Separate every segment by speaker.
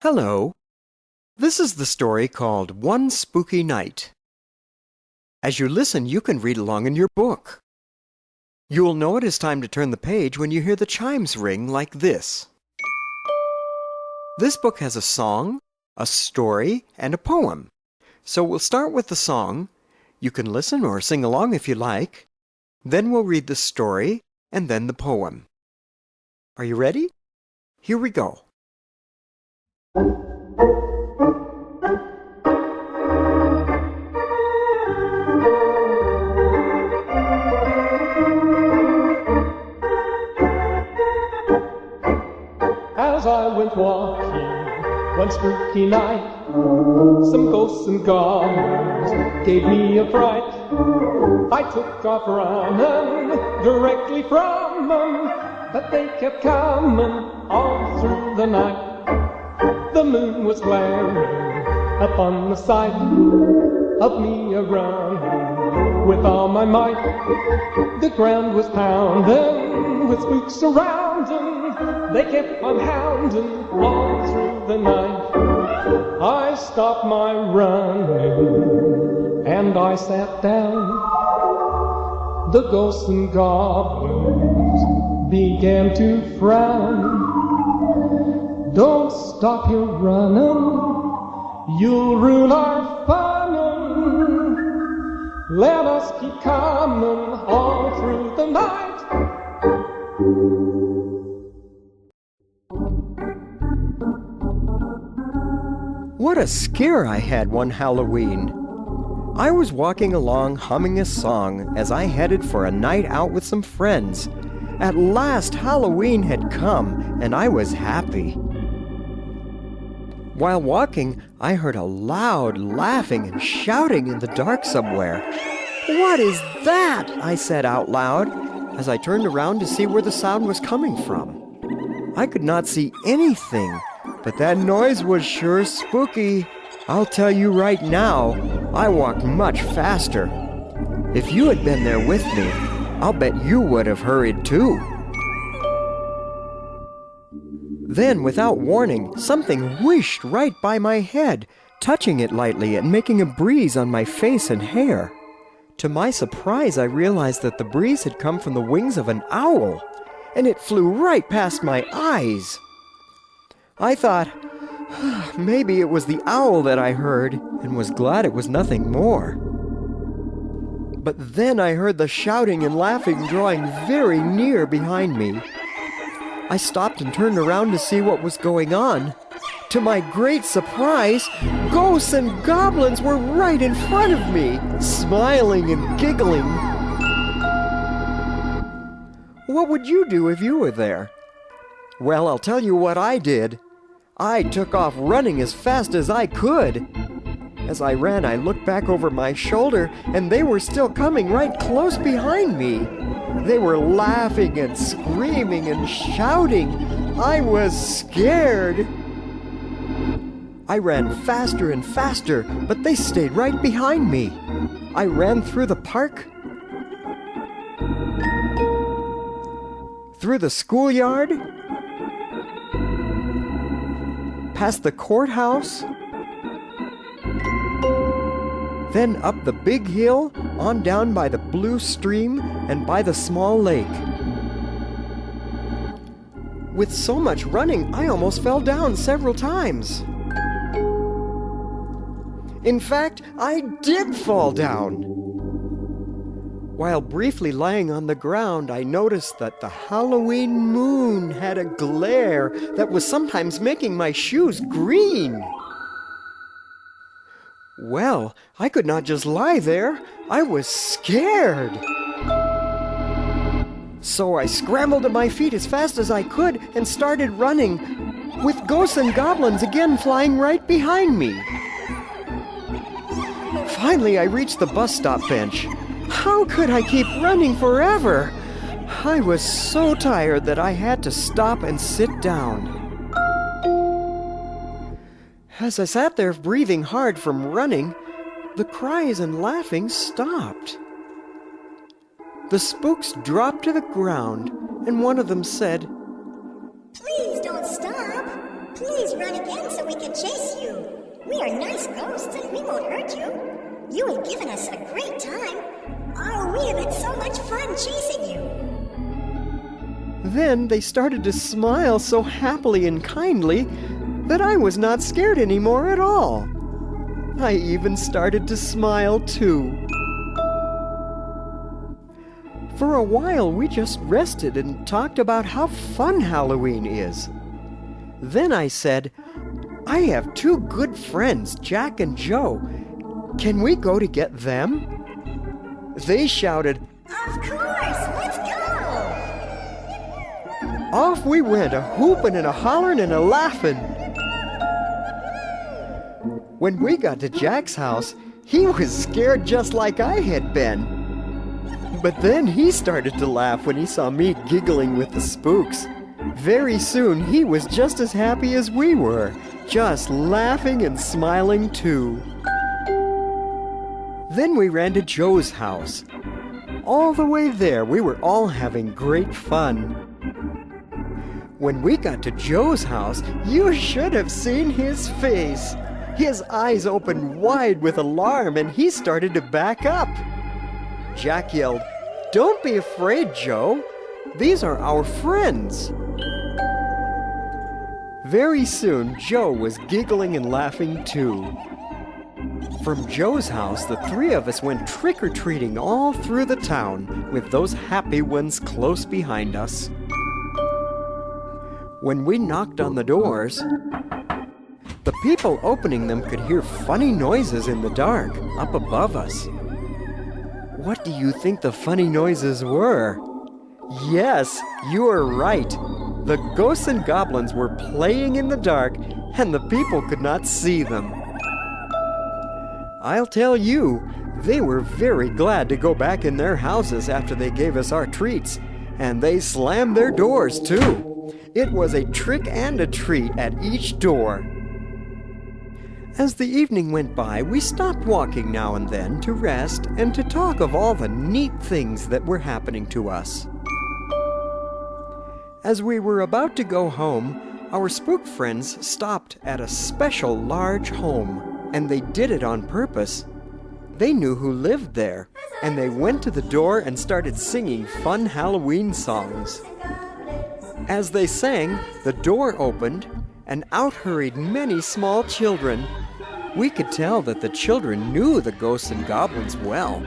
Speaker 1: Hello. This is the story called One Spooky Night. As you listen, you can read along in your book. You'll know it is time to turn the page when you hear the chimes ring like this. This book has a song, a story, and a poem. So we'll start with the song. You can listen or sing along if you like. Then we'll read the story and then the poem. Are you ready? Here we go.
Speaker 2: As I went walking one spooky night, some ghosts and goblins gave me a fright. I took off running directly from them, but they kept coming all through the night. The moon was glaring upon the sight of me a-running with all my might. The ground was pounding with spooks surrounding. They kept on hounding all through the night. I stopped my running and I sat down. The ghosts and goblins began to frown. Don't stop your running, you'll ruin our funnin'. Let us keep coming all through the night.
Speaker 1: What a scare I had one Halloween. I was walking along humming a song as I headed for a night out with some friends. At last Halloween had come and I was happy. While walking, I heard a loud laughing and shouting in the dark somewhere. "What is that?" I said out loud as I turned around to see where the sound was coming from. I could not see anything, but that noise was sure spooky. I'll tell you right now, I walked much faster. If you had been there with me, I'll bet you would have hurried too. Then, without warning, something whooshed right by my head, touching it lightly and making a breeze on my face and hair. To my surprise, I realized that the breeze had come from the wings of an owl, and it flew right past my eyes. I thought, maybe it was the owl that I heard, and was glad it was nothing more. But then I heard the shouting and laughing drawing very near behind me. I stopped and turned around to see what was going on. To my great surprise, ghosts and goblins were right in front of me, smiling and giggling. What would you do if you were there? Well, I'll tell you what I did. I took off running as fast as I could. As I ran, I looked back over my shoulder, and they were still coming right close behind me. They were laughing and screaming and shouting. I was scared. I ran faster and faster, but they stayed right behind me. I ran through the park, through the schoolyard, past the courthouse, then up the big hill, on down by the blue stream and by the small lake. With so much running, I almost fell down several times. In fact, I did fall down. While briefly lying on the ground, I noticed that the Halloween moon had a glare that was sometimes making my shoes green. Well, I could not just lie there. I was scared. So I scrambled to my feet as fast as I could and started running, with ghosts and goblins again flying right behind me. Finally, I reached the bus stop bench. How could I keep running forever? I was so tired that I had to stop and sit down. As I sat there breathing hard from running, the cries and laughing stopped. The spooks dropped to the ground, and one of them said,
Speaker 3: "Please don't stop. Please run sign again so we can chase you. We are nice ghosts and we won't hurt you. You have given us a great time. Oh, we have had so much fun chasing you.
Speaker 1: Then they started to smile so happily and kindly that I was not scared anymore at all. I even started to smile too. For a while, we just rested and talked about how fun Halloween is. Then I said, I have two good friends, Jack and Joe. Can we go to get them? They shouted,
Speaker 3: Of course, let's go!
Speaker 1: Off we went, a whooping and a hollering and a laughing. When we got to Jack's house, he was scared just like I had been. But then he started to laugh when he saw me giggling with the spooks. Very soon he was just as happy as we were, just laughing and smiling too. Then we ran to Joe's house. All the way there, we were all having great fun. When we got to Joe's house, you should have seen his face. His eyes opened wide with alarm and he started to back up. Jack yelled, Don't be afraid, Joe. These are our friends. Very soon, Joe was giggling and laughing too. From Joe's house, the three of us went trick-or-treating all through the town, with those happy ones close behind us. When we knocked on the doors, the people opening them could hear funny noises in the dark up above us. What do you think the funny noises were? Yes, you are right. The ghosts and goblins were playing in the dark, and the people could not see them. I'll tell you, they were very glad to go back in their houses after they gave us our treats, and they slammed their doors too. It was a trick and a treat at each door. As the evening went by, we stopped walking now and then to rest and to talk of all the neat things that were happening to us. As we were about to go home, our spook friends stopped at a special large home, and they did it on purpose. They knew who lived there, and they went to the door and started singing fun Halloween songs. As they sang, the door opened, and out hurried many small children. We could tell that the children knew the ghosts and goblins well,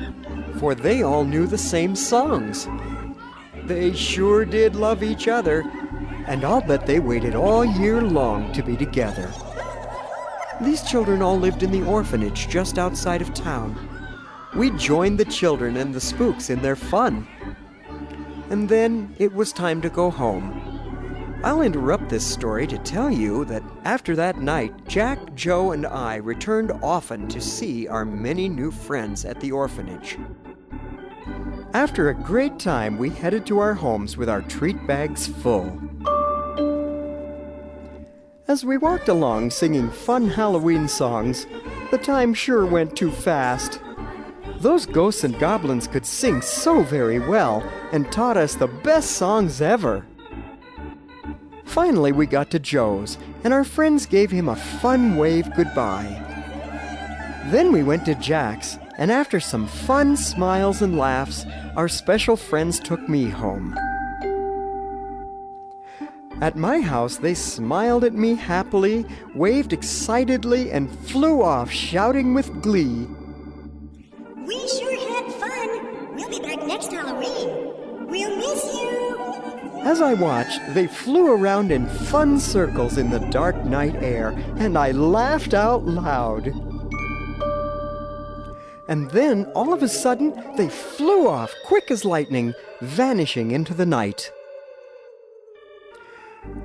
Speaker 1: for they all knew the same songs. They sure did love each other, and I'll bet they waited all year long to be together. These children all lived in the orphanage just outside of town. We joined the children and the spooks in their fun. And then it was time to go home. I'll interrupt this story to tell you that after that night, Jack, Joe, and I returned often to see our many new friends at the orphanage. After a great time, we headed to our homes with our treat bags full. As we walked along singing fun Halloween songs, the time sure went too fast. Those ghosts and goblins could sing so very well and taught us the best songs ever. Finally, we got to Joe's, and our friends gave him a fun wave goodbye. Then we went to Jack's, and after some fun smiles and laughs, our special friends took me home. At my house, they smiled at me happily, waved excitedly, and flew off shouting with glee.
Speaker 3: We sure had fun. We'll be back next Halloween. We'll miss you.
Speaker 1: As I watched, they flew around in fun circles in the dark night air, and I laughed out loud. And then, all of a sudden, they flew off quick as lightning, vanishing into the night.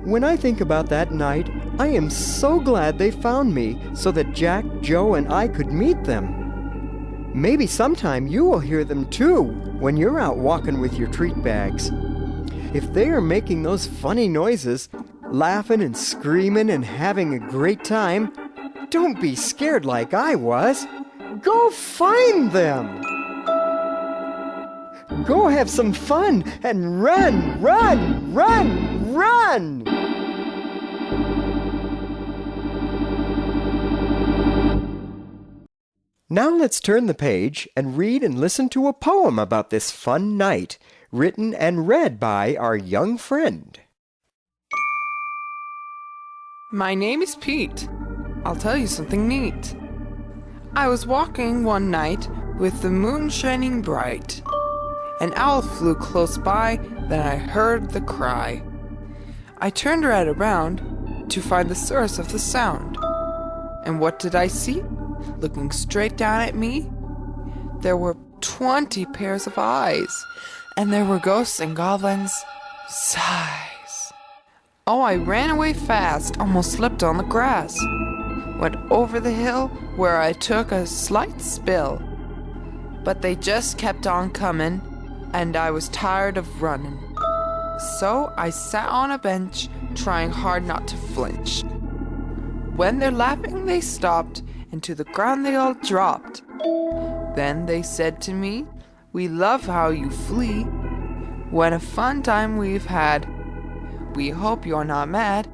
Speaker 1: When I think about that night, I am so glad they found me so that Jack, Joe, and I could meet them. Maybe sometime you will hear them too when you're out walking with your treat bags. If they are making those funny noises, laughing and screaming and having a great time, don't be scared like I was. Go find them! Go have some fun and run, run, run, run! Now let's turn the page and read and listen to a poem about this fun night, written and read by our young friend.
Speaker 4: My name is Pete. I'll tell you something neat. I was walking one night with the moon shining bright. An owl flew close by, then I heard the cry. I turned right around to find the source of the sound. And what did I see? Looking straight down at me, there were 20 pairs of eyes, and there were ghosts and goblins. Sighs. Oh, I ran away fast, almost slipped on the grass. Went over the hill where I took a slight spill. But they just kept on coming, and I was tired of running. So I sat on a bench, trying hard not to flinch. When they're laughing, they stopped, and to the ground they all dropped. Then they said to me, "We love how you flee. What a fun time we've had. We hope you're not mad."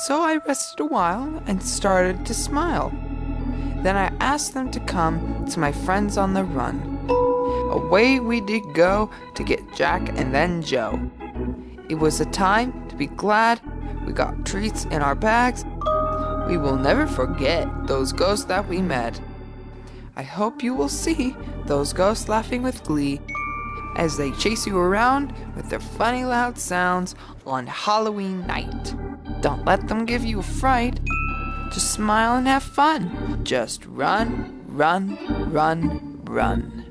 Speaker 4: So I rested a while and started to smile. Then I asked them to come to my friends on the run. Away we did go to get Jack and then Joe. It was a time to be glad. We got treats in our bags. We will never forget those ghosts that we met. I hope you will see those ghosts laughing with glee as they chase you around with their funny loud sounds on Halloween night. Don't let them give you a fright. Just smile and have fun. Just run, run, run, run.